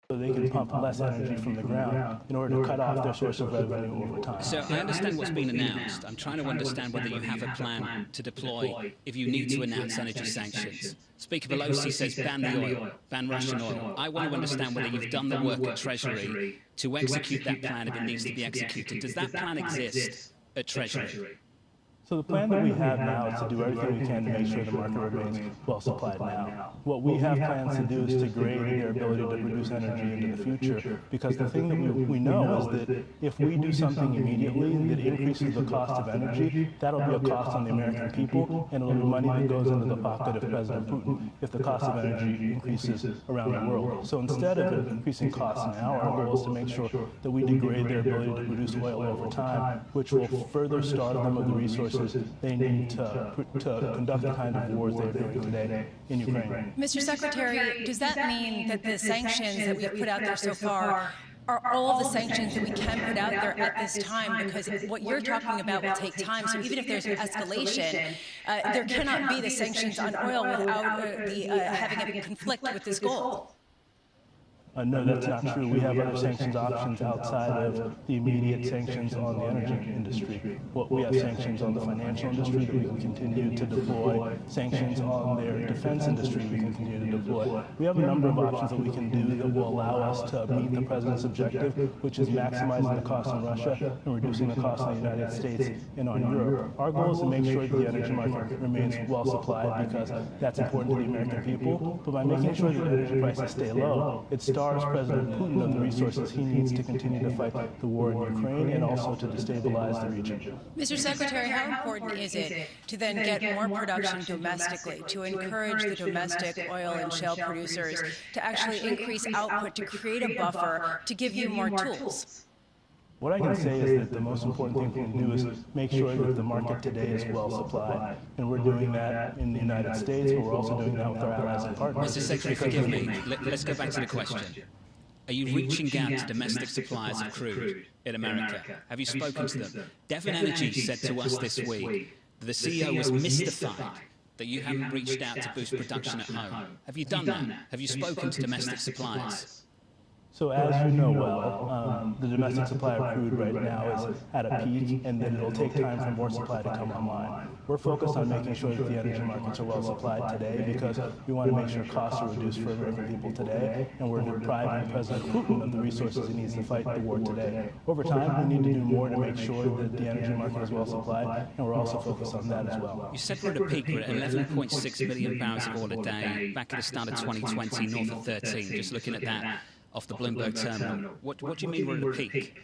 so they can pump less energy from the ground in order to cut off their source of revenue over time. So I understand what's been announced. I'm trying to understand whether you have a plan to deploy if you need to announce energy sanctions. Speaker Pelosi says ban the oil, ban Russian oil. I want to understand whether you've done the work at Treasury to execute that plan if it needs to be executed. Does that plan exist at Treasury? So the plan that we have now is to do everything we can to make sure the market remains well supplied now. What we have plans to do is to grade their ability to produce energy into the future, because the thing that we know is that if we do something immediately that increases the cost of energy, that'll be a cost on the American people, and it'll be money that goes into the pocket of President Putin if the cost of energy increases around the world. So instead of increasing costs now, our goal is to make sure that we degrade their ability to produce oil over time, which will further starve them of the resources they need to conduct the kind of wars they're doing today in Ukraine. Mr. Secretary, does that mean that the sanctions that we've put out there so far are all the sanctions that we can put out there at this time? Because what you're talking about will take time. So even if there's an escalation, there cannot be the sanctions on oil without having a conflict with this goal. No, that's not true. We have other sanctions options outside of the immediate sanctions on the energy industry. We have sanctions on the financial industry that we can continue to deploy, sanctions on their defense industry we can continue to deploy. We have a number of options that we can do that will allow us to meet the President's objective, which is maximizing the cost in Russia and reducing the cost in the United States and on Europe. Our goal is to make sure that the energy market remains well supplied, because that's important to the American people. But by making sure that energy prices stay low, it starves President Putin of the resources he needs to continue to fight the war in Ukraine and also to destabilize the region. Mr. Secretary, how important is it to then get more production domestically, to encourage the domestic oil and shale producers to actually increase output, to create a buffer, to give you more tools? What I can say is that the most important thing we can do is make sure that the market today is well supplied. And we're doing that in the United States, but we're also doing that with our allies and partners. Mr. Secretary, forgive me. Let's go back to the question. Are you reaching out to domestic suppliers of crude in America? Have you spoken to them? Devon Energy said to us this week that the CEO was mystified that you haven't reached out to boost production at home. Have you done that? Have you spoken to domestic suppliers? So as you know well, the domestic supply of crude right now is at a peak, and then it'll take time for more supply to come online. We're focused on making sure that the energy markets are well supplied today, because we want to make sure costs are reduced for American people today, and we're depriving President Putin of the resources he needs to fight the war today. Over time, we need to do more to make sure that the energy market is well supplied, and we're also focused on that as well. You said we're at a peak. We're at 11.6 million barrels of oil a day. Back at the start of 2020, north of 13. Just looking at that off the Bloomberg terminal. What do you mean we're at a peak?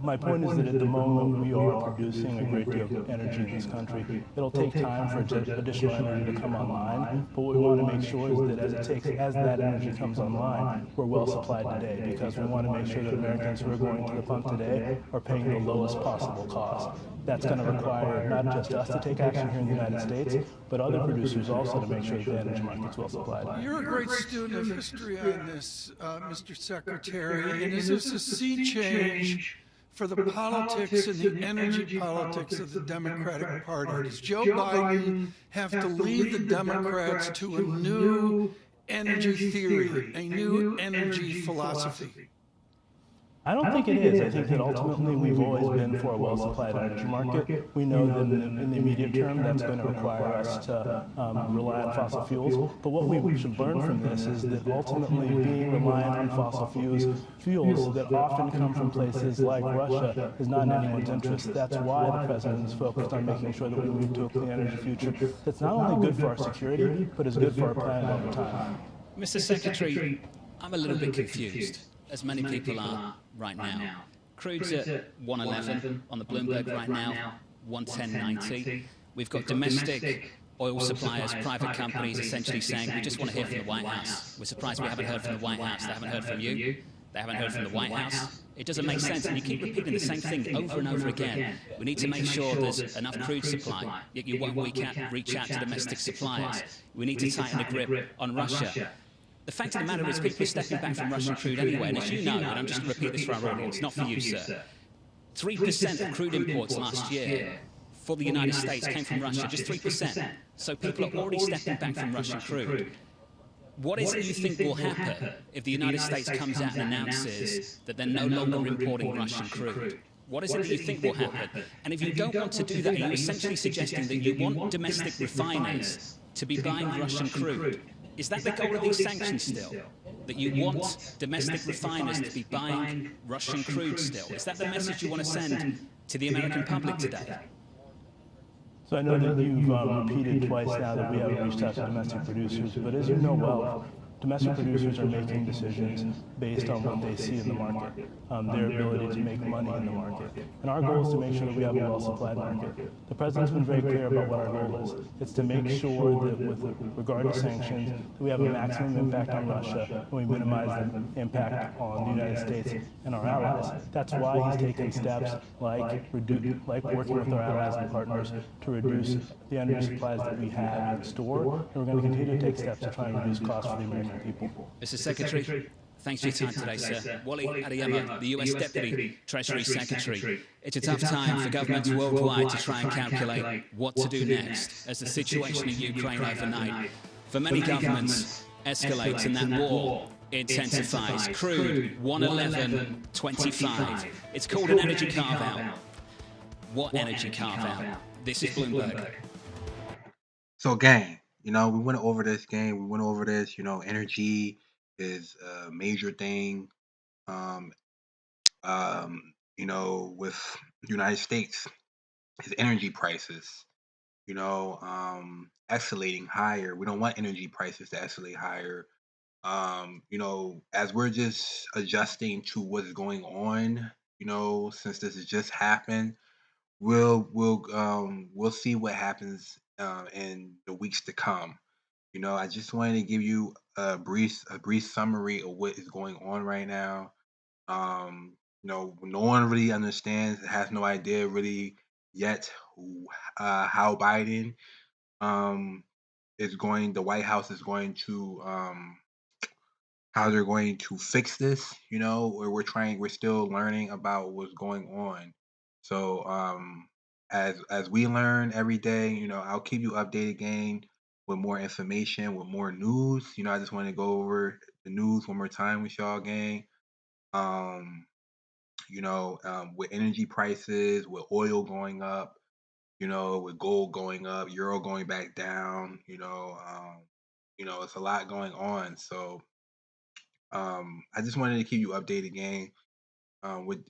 My point is that at the moment we are producing a great deal of energy in this country. It'll take time for additional energy to come online, but what we want to make sure is that as that energy comes online, we're well supplied today, because we want to make sure that Americans who are going to the pump today are paying the lowest possible cost. That's going to require not just us to take action here in the United States, but other producers also to make sure that the energy market's well supplied. You're a great student of history on this, Mr. Secretary, and is this a sea change for the politics and the energy politics of the Democratic Party? Does Joe Biden have to lead the Democrats to a new energy theory, a new energy philosophy? I don't think it is. I think that ultimately we've always been for a well-supplied energy market. We know that in the immediate term that's going to require us to rely on fossil fuels. But what we should learn from this is that ultimately being reliant on fossil fuels that often come from places like Russia is not in anyone's interest. That's why the President is focused on making sure that we move to a clean energy future that's not only good for our security, but is good for our planet over time. Mr. Secretary, I'm a little bit confused, as many people are right now. Crude's at 111 on the Bloomberg right now, 110.90. We've got domestic oil suppliers, private companies essentially saying, we just want to hear from the White House. We're surprised we haven't heard from the White House. They haven't heard from you. They haven't heard from the White House. It doesn't make sense, and you keep repeating the same thing over and over again. We need to make sure there's enough crude supply, yet you won't reach out to domestic suppliers. We need to tighten the grip on Russia. The fact of the matter is people are stepping back from Russian crude anyway, and as you know, and I'm just going to repeat this for our audience, not for you, sir, 3% of crude imports last year for the United States came from Russia, just 3%. So people are already stepping back from Russian crude. What is it you think will happen if the United States comes out and announces that they're no longer importing Russian crude? What is it that you think will happen? And if you don't want to do that, are you essentially suggesting that you want domestic refiners to be buying Russian crude? Is that the goal of these sanctions still? That you want domestic refiners to be buying Russian crude still? Is that the message you want to send to the American public today? So I know that you've repeated twice now that we haven't reached out to domestic producers, but as you know well, domestic producers are making decisions based on what they see in the market, their ability to make money in the market. And our goal is to make sure that we have a well-supplied market. The president's been very clear about what our goal is. It's to make sure that with regard to sanctions, that we have a maximum impact on Russia and we minimize the impact on the United States and our allies. That's why he's taken steps like working with our allies and partners to reduce the energy supplies that we have in store, and we're going to continue to take steps to try and reduce costs for the American people. Mr. Secretary, thanks for your time today, sir. Wally Adeyemo, the US Deputy Treasury Secretary. It's a tough time for governments worldwide to try and calculate what to do next as the situation in Ukraine overnight, for many governments, escalates and that war intensifies. Crude, 111.25. It's called an energy carve-out. What energy carve-out? This is Bloomberg. So, gang, we went over this game. We went over this. Energy is a major thing. Um, with the United States, his energy prices, escalating higher. We don't want energy prices to escalate higher. As we're just adjusting to what's going on, since this has just happened, we'll see what happens in the weeks to come. I just wanted to give you a brief summary of what is going on right now. No one really understands, has no idea really yet how Biden the White House is going to how they're going to fix this. Where we're still learning about what's going on. So as we learn every day, I'll keep you updated, gang, with more information, with more news. I just want to go over the news one more time with y'all, gang. Um, with energy prices, with oil going up, with gold going up, euro going back down, it's a lot going on. So I just wanted to keep you updated, gang, with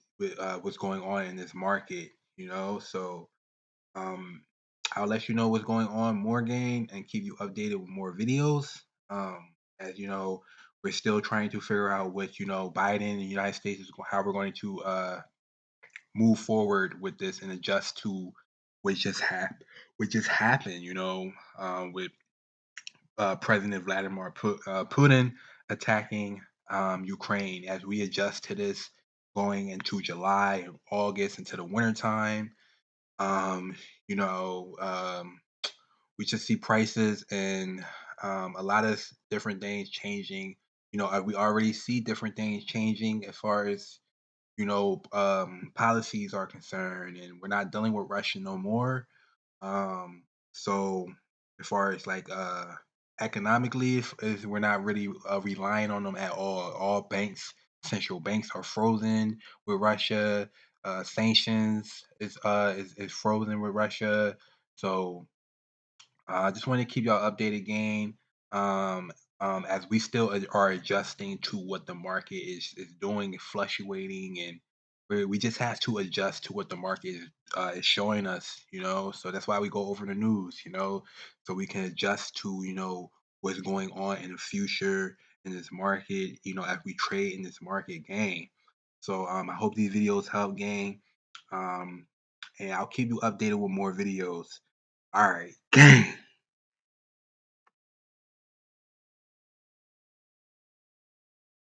what's going on in this market. So um, I'll let you know what's going on more, gang, and keep you updated with more videos. As we're still trying to figure out what Biden and the United States how we're going to move forward with this and adjust to what just happened. With President Vladimir Putin attacking Ukraine, as we adjust to this going into July and August into the wintertime. Um, you know, um, we just see prices and a lot of different things changing. We already see different things changing as far as policies are concerned, and we're not dealing with Russia no more. So as far as like economically, if we're not really relying on them at all. All banks, central banks, are frozen with Russia. Sanctions is frozen with Russia. So I just want to keep y'all updated, gang. Um, as we still are adjusting to what the market is doing and fluctuating, and we just have to adjust to what the market is showing us. So that's why we go over the news. So we can adjust to what's going on in the future in this market. As we trade in this market, gang. So I hope these videos help, gang. Um, and I'll keep you updated with more videos. All right, gang.